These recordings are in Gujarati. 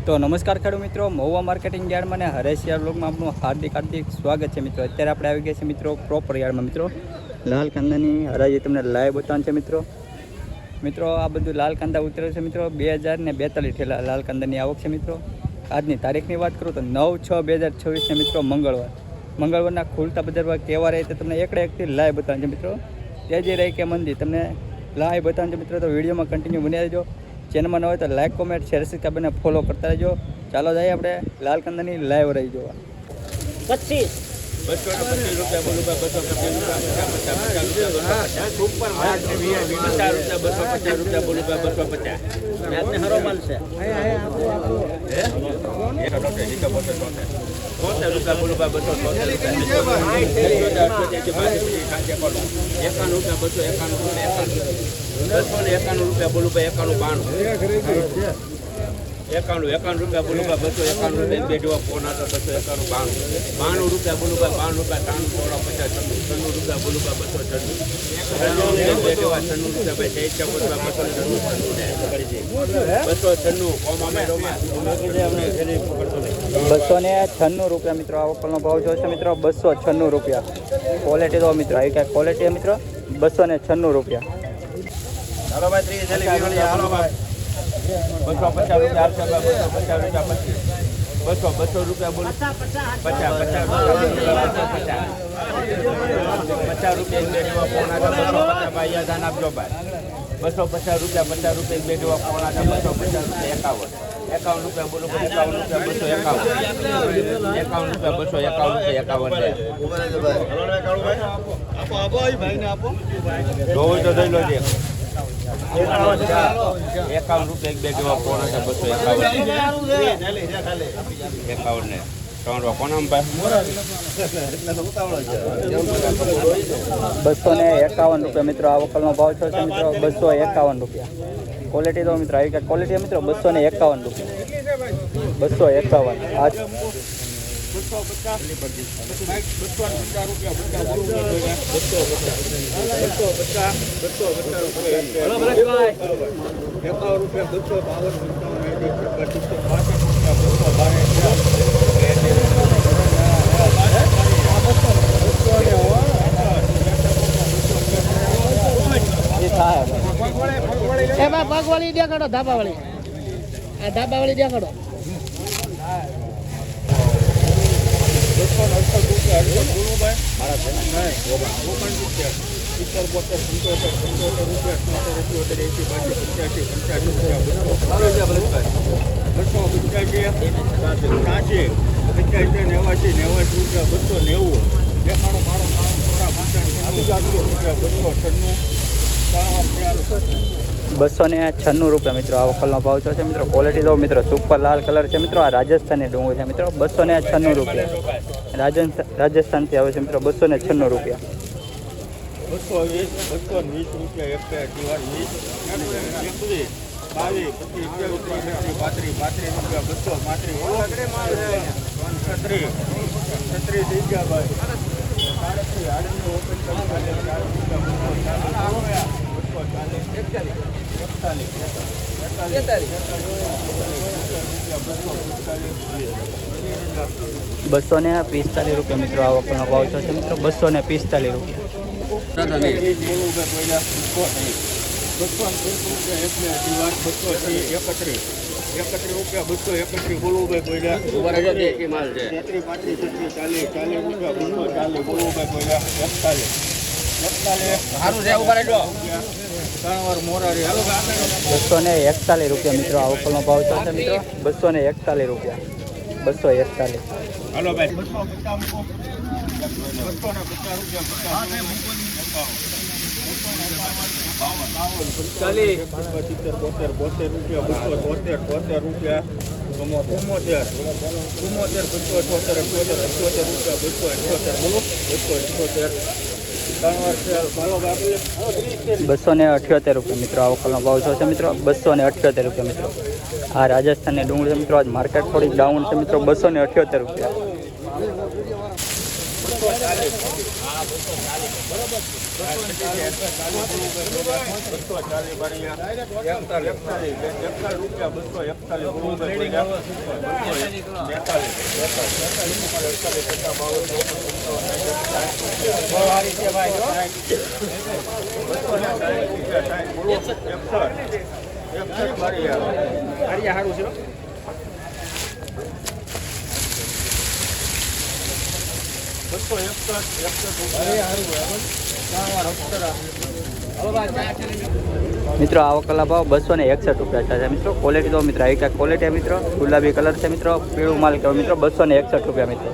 તો નમસ્કાર ખેડૂત મિત્રો, મહુવા માર્કેટિંગ યાર્ડમાં અને હરેશ યાર્ડ બ્લોગમાં આપનું હાર્દિક સ્વાગત છે મિત્રો. અત્યારે આપણે આવી ગયા છે મિત્રો પ્રોપર યાર્ડમાં મિત્રો. લાલ કાંદાની હરાજી તમને લાઈવ બતાવવાનું છે મિત્રો. આ બધું લાલ કાંદા ઉતરે છે મિત્રો. 2042 ઠેલા લાલ કાંદાની આવક છે મિત્રો. આજની તારીખની વાત કરું તો 9/6/2026 ને મિત્રો મંગળવારના ખુલતા બજારમાં કેવા રહે તો તમને એકથી લાઈવ બતાવવાનું છે મિત્રો. તેજી રહી કે મંદી તમને લાઈવ બતાવવાનું છે મિત્રો. તો વિડીયોમાં કન્ટિન્યુ બની રહેજો. ચેનલમાં ન હોય તો like comment share subscribe follow કરતા રહેજો. ચાલો જઈએ આપણે લાલ કાંદાની લાઈવ રહી જોવા. 51 રૂપિયા બોલું 291 રૂપિયા બે જોવા ફોન આવતા 291 રૂપિયા બોલું 52 રૂપિયા 350 રૂપિયા બોલું 296 બે જોવા 96 રૂપિયા મિત્રો. આ વખતનો ભાવ જોશે મિત્રો 296 રૂપિયા. ક્વોલિટી તો મિત્રો આવી કાંઈ ક્વોલિટી મિત્રો 296 રૂપિયા. હાલો ભાઈ 30 હાલો ભાઈ 250 રૂપિયા 250 રૂપિયા બોલો 50 રૂપિયા ભાઈ યાદ આપજો ભાઈ 250 રૂપિયા 50 રૂપિયા બે જોવા ફોન હતા 250 રૂપિયા 51 રૂપિયા બોલો 51 રૂપિયા 251 રૂપિયા તો દઈ લો છે 51 રૂપિયા એક બે જોવા ફોન હતા 251 ને તમારો કોનામ ભાઈ 251 રૂપિયા મિત્રો. આ વખતનો ભાવ છે મિત્રો 251 રૂપિયા. ક્વોલિટી તો મિત્રો આવી કાંઈ ક્વોલિટી મિત્રો 251 રૂપિયા. 251. એમાં પગવાળી દેખાડો ધાબાવાળી. આ ધાબાવાળી દેખાડો. ₹296 મિત્રો. આ વખતનો ભાવ છે મિત્રો. ક્વોલિટી તો મિત્રો સુપર લાલ કલર છે મિત્રો. આ રાજસ્થાની ડુંગળી છે મિત્રો. 296 રૂપિયા. રાજસ્થાનથી આવે છે મિત્રો. 296 રૂપિયા. 220 રૂપિયા 245 રૂપિયા મિત્રો. આ વખતનો ભાવ છે મિત્રો 245 રૂપિયા. બોલવું ભાઈ માલ છે 241 રૂપિયા મિત્રો. આ વખતનો ભાવ છે મિત્રો 241 રૂપિયા. 241. હાલો ભાઈ 278 રૂપિયા મિત્રો. આ વખતનો ભાવ છે મિત્રો 278 રૂપિયા મિત્રો. આ રાજસ્થાનની ડુંગળી છે મિત્રો. આજ માર્કેટ થોડીક ડાઉન છે મિત્રો. 278 રૂપિયા. મિત્રો આવો કલા ભાવ 261 રૂપિયા છે મિત્રો. ક્વોલિટી તો મિત્રો આવી કાંઈક ક્વોલિટી મિત્રો. ગુલાબી કલર છે મિત્રો. પીળું માલ કહેવાય મિત્રો. 261 રૂપિયા મિત્રો.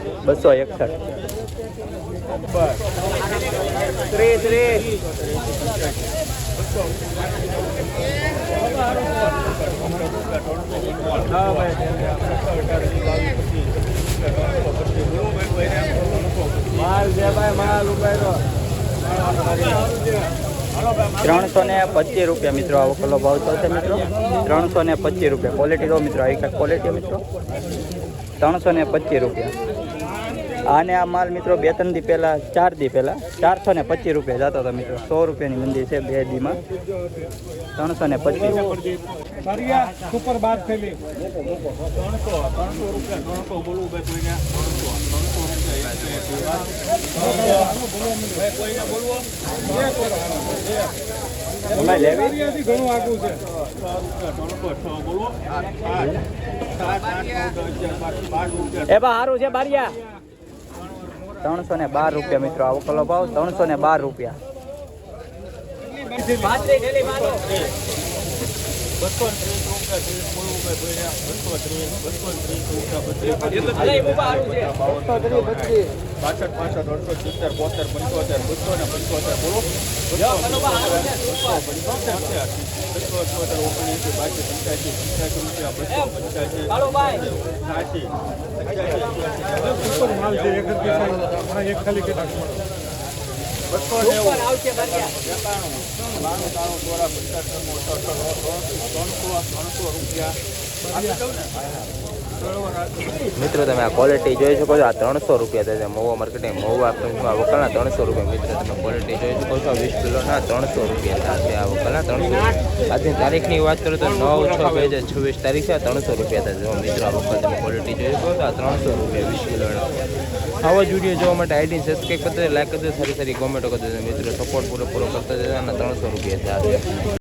325 રૂપિયા મિત્રો. આવો કલો ભાવ થશે મિત્રો. 325 રૂપિયા. ક્વોલિટી તો મિત્રો આવી કાંઈક ક્વોલિટી મિત્રો. 325 રૂપિયા. આને આ માલ મિત્રો 2-3 દી પહેલાં 4 દી પહેલાં 425 રૂપિયા જતો હતો મિત્રો. 100 રૂપિયાની મંદી છે 2 દીમાં. 325 સુપર બાદ થયેલી 300 લેવી ઘણું આગું છે. એ બા સારું છે બારિયા. 312 રૂપિયા મિત્રો. આવો કલો ભાવ 312 રૂપિયા. એક ખાલી કેટલા મિત્રો તમે આ ક્વોલિટી જોઈ શકો છો. આ 300 રૂપિયા થશે. મહુવા માર્કેટિંગ મહુવા વકલના 300 રૂપિયા મિત્રો. તમે ક્વોલિટી જોઈ શકો છો. 20 કિલોના 300 રૂપિયા થશે. આ વકલના 300. આજની તારીખની વાત કરું તો 9/6/2026 તારીખ છે. 300 રૂપિયા થશે મિત્રો. આ વકલ તમે ક્વોલિટી જોઈ શકો છો. આ 300 રૂપિયા 20 કિલોના. આવા જ વિડીયો જોવા માટે આઈડી સબસ્ક્રાઈબ કરતા લાઈક કરતા સારી સારી કોમેન્ટો કરતા મિત્રો. સપોર્ટ પૂરો કરતા જતા. 300 રૂપિયા થશે.